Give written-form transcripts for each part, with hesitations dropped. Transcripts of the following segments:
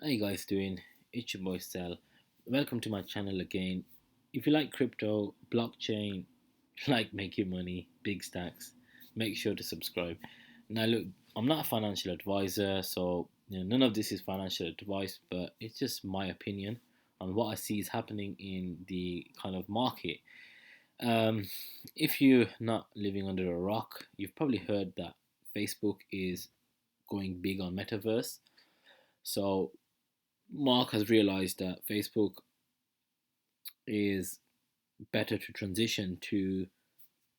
How you guys doing? It's your boy Sal. Welcome to my channel again. If you like crypto, blockchain, like making money, big stacks, make sure to subscribe. Now look, I'm not a financial advisor, so none of this is financial advice, but it's just my opinion on what I see is happening in the kind of market. Um, if you're not living under a rock, you've probably heard that Facebook is going big on Metaverse. So Mark has realized that Facebook is better to transition to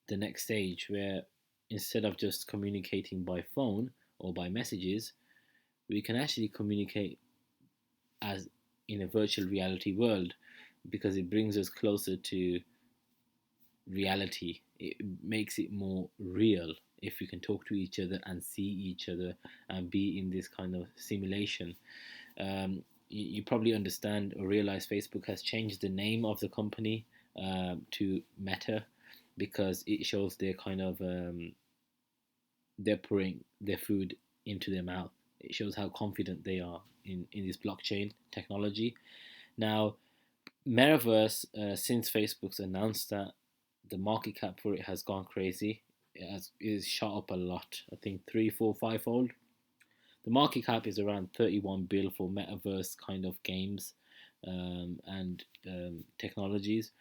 the next stage where instead of just communicating by phone or by messages, we can actually communicate as in a virtual reality world because it brings us closer to reality. It makes it more real if we can talk to each other and see each other and be in this kind of simulation. You probably understand or realize Facebook has changed the name of the company to Meta because it shows their kind of they're pouring their food into their mouth. It shows how confident they are in this blockchain technology. Now, Metaverse, since Facebook's announced that, the market cap for it has gone crazy. Is shot up a lot. I think three, four, fivefold. The market cap is around 31 bill for metaverse kind of games and technologies.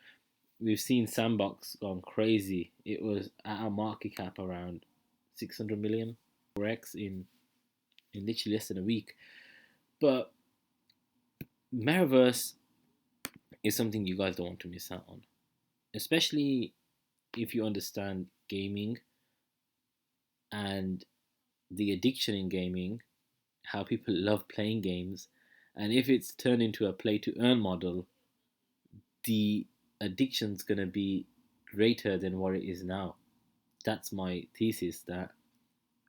We've seen Sandbox gone crazy. It was at a market cap around 600 million 4x in literally less than a week. But metaverse is something you guys don't want to miss out on, especially if you understand gaming and the addiction in gaming, how people love playing games, and if it's turned into a play to earn model, the addiction's gonna be greater than what it is now. That's my thesis that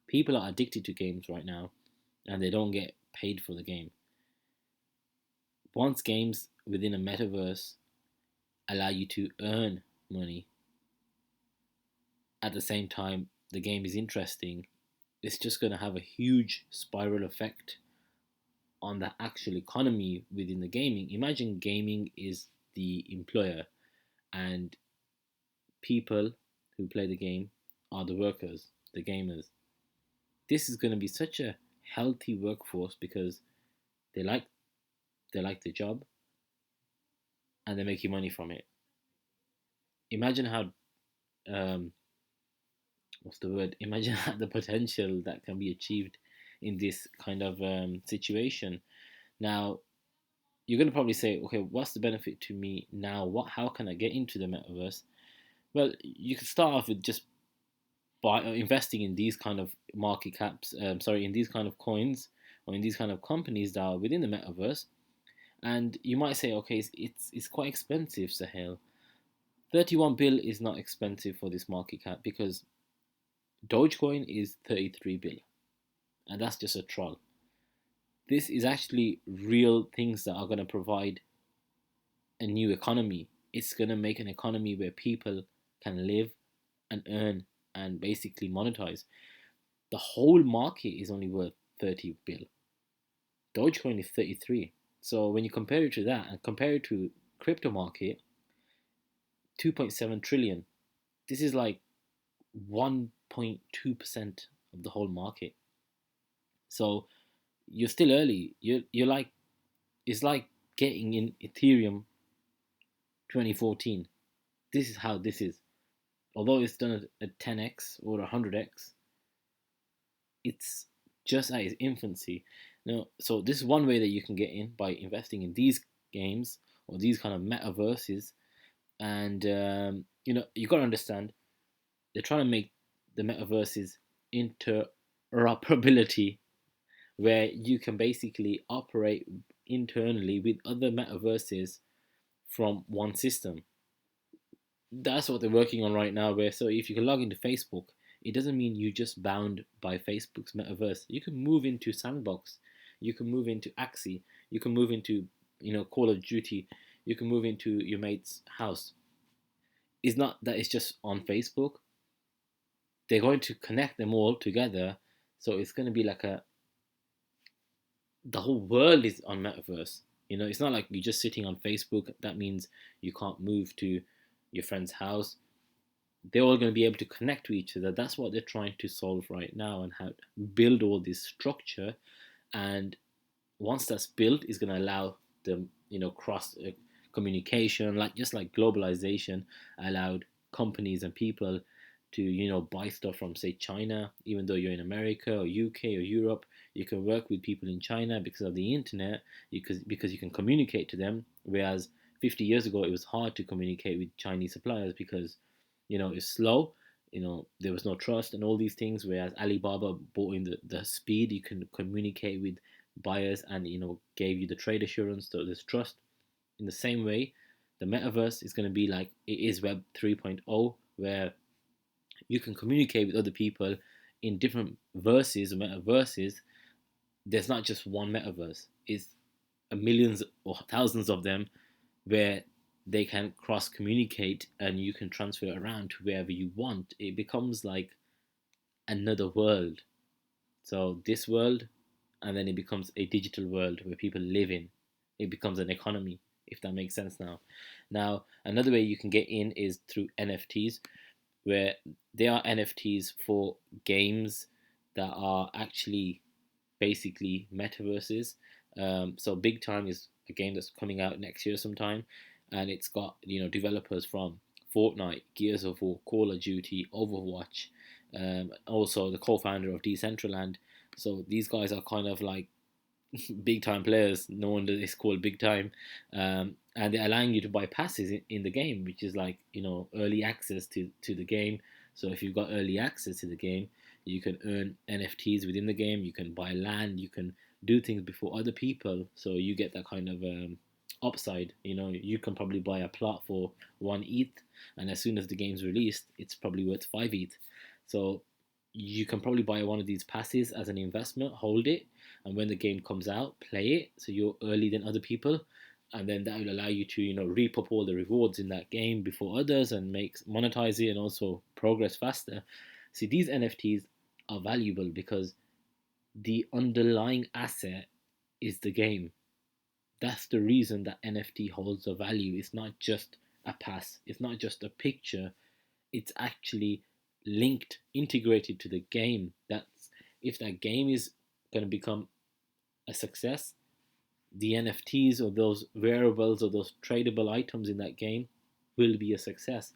people are addicted to games right now and they don't get paid for the game. Once games within a metaverse allow you to earn money at the same time the game is interesting, it's just going to have a huge spiral effect on the actual economy within the gaming. Imagine gaming is the employer and people who play the game are the workers, the gamers. This is going to be such a healthy workforce because they like they like the job and they're making money from it. Imagine how um, what's the word? Imagine the potential that can be achieved in this kind of situation. Now, you're going to probably say, okay, what's the benefit to me now? How can I get into the metaverse? Well, you can start off with just by investing in these kind of market caps. In these kind of coins or in these kind of companies that are within the metaverse. And you might say, okay, it's quite expensive, Sahel. 31 bill is not expensive for this market cap because Dogecoin is 33 bill, and that's just a troll. This is actually real things that are going to provide a new economy. It's going to make an economy where people can live and earn and basically monetize. The whole market is only worth 30 bill. Dogecoin is 33. So when you compare it to that and compare it to crypto market, 2.7 trillion. This is like 1.2% of the whole market. So you're still early. You're like it's like getting in Ethereum 2014. This is how this is. Although it's done at 10x or 100x, it's just at its infancy. So this is one way that you can get in by investing in these games or these kind of metaverses. And you got to understand they're trying to make the metaverses interoperability where you can basically operate internally with other metaverses from one system. That's what they're working on right now. Where so if you can log into Facebook, it doesn't mean you just bound by Facebook's metaverse. You can move into Sandbox, you can move into Axie, you can move into Call of Duty, you can move into your mate's house. It's not that it's just on Facebook. They're going to connect them all together, so it's going to be like the whole world is on Metaverse. It's not like you're just sitting on Facebook. That means you can't move to your friend's house. They're all going to be able to connect to each other. That's what they're trying to solve right now, and how to build all this structure. And once that's built, is going to allow the cross communication, like just like globalization allowed companies and people to buy stuff from, say, China. Even though you're in America or UK or Europe, you can work with people in China because of the internet, because you can communicate to them. Whereas 50 years ago, it was hard to communicate with Chinese suppliers because it's slow. There was no trust and all these things. Whereas Alibaba brought in the speed. You can communicate with buyers, and gave you the trade assurance, so there's trust. In the same way, the metaverse is going to be like it is Web 3.0, where you can communicate with other people in different verses or metaverses. There's not just one metaverse, it's millions or thousands of them, where they can cross communicate and you can transfer it around to wherever you want. It becomes like another world. So this world, and then it becomes a digital world where people live in. It becomes an economy, if that makes sense now. Now, another way you can get in is through NFTs, where they are NFTs for games that are actually basically metaverses. So Big Time is a game that's coming out next year sometime, and it's got developers from Fortnite, Gears of War, Call of Duty, Overwatch, also the co-founder of Decentraland. So these guys are kind of like big time players. No wonder it's called Big Time, and they're allowing you to buy passes in the game, which is like early access to the game. So if you've got early access to the game, you can earn NFTs within the game. You can buy land. You can do things before other people. So you get that kind of upside. You can probably buy a plot for 1 ETH, and as soon as the game's released, it's probably worth 5 ETH. So you can probably buy one of these passes as an investment, hold it, and when the game comes out, play it. So you're early than other people, and then that will allow you to reap up all the rewards in that game before others, and monetize it, and also progress faster. See, these NFTs are valuable because the underlying asset is the game. That's the reason that NFT holds a value. It's not just a pass, it's not just a picture, it's actually linked, integrated to the game. That's if that game is going to become a success, the NFTs or those wearables or those tradable items in that game will be a success.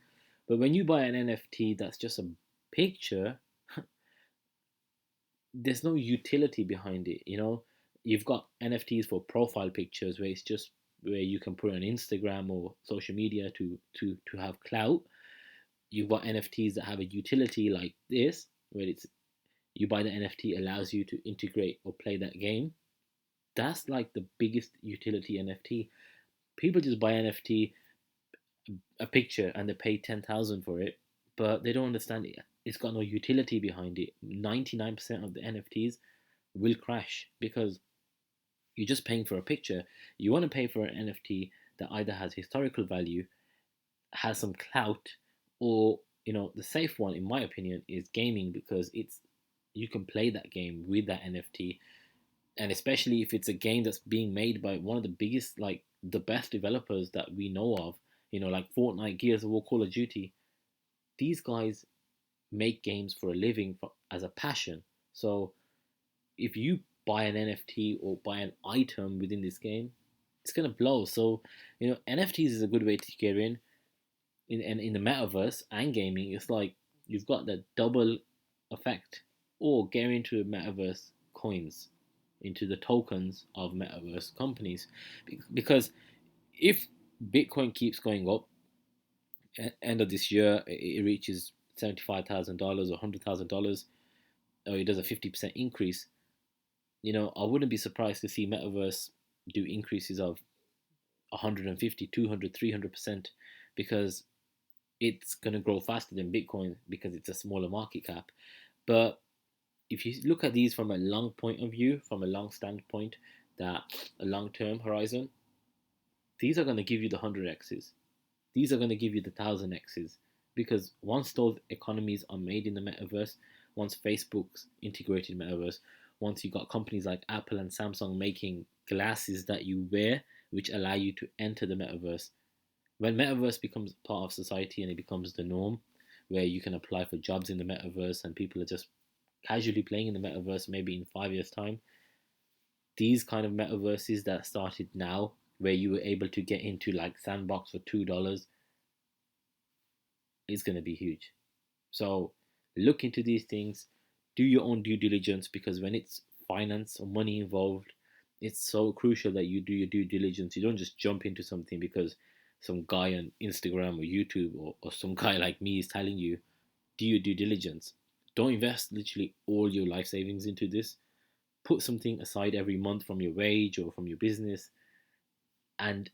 But when you buy an NFT that's just a picture, there's no utility behind it. You've got NFTs for profile pictures, where it's just where you can put on Instagram or social media to have clout. You've got NFTs that have a utility like this, where it's you buy the NFT, allows you to integrate or play that game. That's like the biggest utility NFT. People just buy NFT, a picture, and they pay 10,000 for it, but they don't understand it. It's got no utility behind it. 99% of the NFTs will crash because you're just paying for a picture. You want to pay for an NFT that either has historical value, has some clout, or the safe one, in my opinion, is gaming, because it's you can play that game with that NFT. And especially if it's a game that's being made by one of the biggest, like the best developers that we know of, like Fortnite, Gears of War, Call of Duty. These guys make games for a living, as a passion. So if you buy an NFT or buy an item within this game, it's gonna blow. So NFTs is a good way to get in the metaverse and gaming. It's like you've got the double effect. Or get into metaverse coins, into the tokens of metaverse companies, because if Bitcoin keeps going up, end of this year it reaches $75,000 or $100,000, or it does a 50% increase, I wouldn't be surprised to see metaverse do increases of 150, 200, 300%, because it's going to grow faster than Bitcoin because it's a smaller market cap. But if you look at these from a long point of view, from a long standpoint, that a long term horizon, these are going to give you the 100x's. These are going to give you the 1000x's, because once those economies are made in the metaverse, once Facebook's integrated metaverse, once you got companies like Apple and Samsung making glasses that you wear, which allow you to enter the metaverse. When metaverse becomes part of society and it becomes the norm, where you can apply for jobs in the metaverse and people are just casually playing in the metaverse, maybe in 5 years' time, these kind of metaverses that started now, where you were able to get into like Sandbox for $2, is going to be huge. So look into these things, do your own due diligence, because when it's finance or money involved, it's so crucial that you do your due diligence. You don't just jump into something because some guy on Instagram or YouTube or some guy like me is telling you. Do your due diligence. Don't invest literally all your life savings into this. Put something aside every month from your wage or from your business, and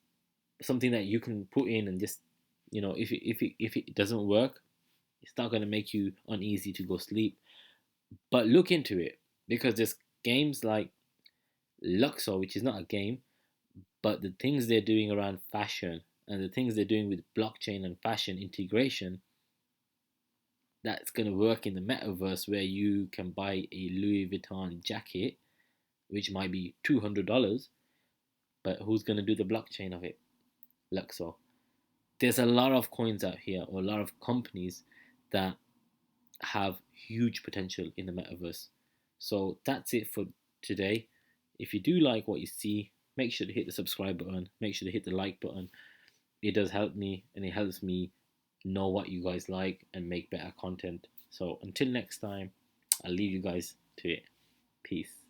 something that you can put in and just, if it doesn't work, it's not going to make you uneasy to go sleep. But look into it, because there's games like Luxor, which is not a game, but the things they're doing around fashion and the things they're doing with blockchain and fashion integration, that's going to work in the metaverse, where you can buy a Louis Vuitton jacket, which might be $200, but who's going to do the blockchain of it? Luxor. There's a lot of coins out here, or a lot of companies that have huge potential in the metaverse. So that's it for today. If you do like what you see, make sure to hit the subscribe button, make sure to hit the like button. It does help me, and it helps me know what you guys like and make better content. So until next time, I'll leave you guys to it. Peace.